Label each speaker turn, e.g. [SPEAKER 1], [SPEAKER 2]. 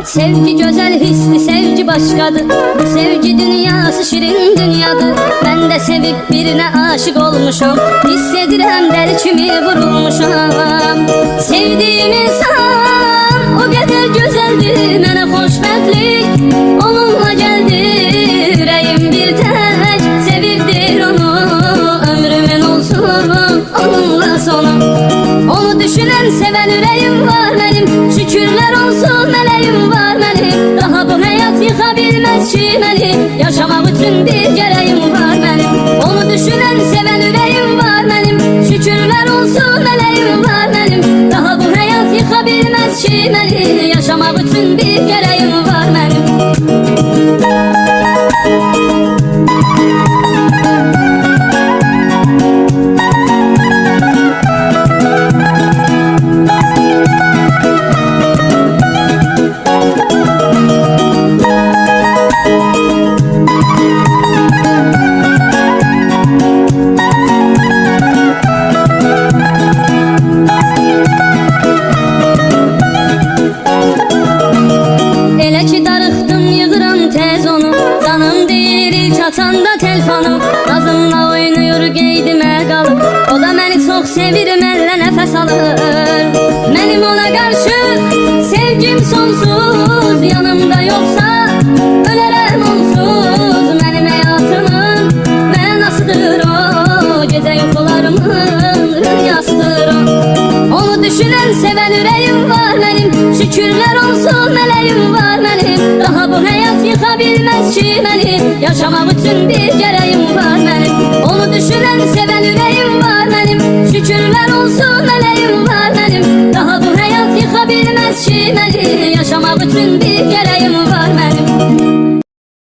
[SPEAKER 1] Sevgi güzel hisli, sevgi başkadır. Sevgi dünyası şirin dünyadır. Ben de sevip birine aşık olmuşam. Hissedirəm dəli kimi vurulmuşam. Sevdiğim insan o kadar güzeldi, mənə xoşbəxtlik onunla geldi. Yüreğim bir tek sevibdir onu, ömrümün olsun onunla sonu. Onu düşünen seven yüreğim var benim, şükürler olsun meleğim var benim. Daha bu hayat yıkabilmez ki beni, yaşamak için bir gereğim var benim. Onu düşünen seven yüreğim var benim, şükürler olsun meleğim var benim. Daha bu hayat yıkabilmez ki beni, yaşamak için bir gereğim var benim. Çatanda telefonu nazımla oynuyor geydime kalıp. O da beni çok sevir, mənlə nefes alır. Benim ona karşı sevgim sonsuz, yanımda yoksa ölerem onsuz. Benim hayatımın mənasıdır o, gece yuxularımın rüyasıdır o. Onu düşünen seven yüreğim var benim, şükürler olsun meleğim var benim. Daha bu hayat yıkabilmez ki beni, yaşamak için bir gereğim var benim. Onu düşünen seven yüreğim var benim, şükürler olsun meleğim var benim. Daha bu hayat yıkabilmez ki beni, yaşamak için bir gereğim var benim.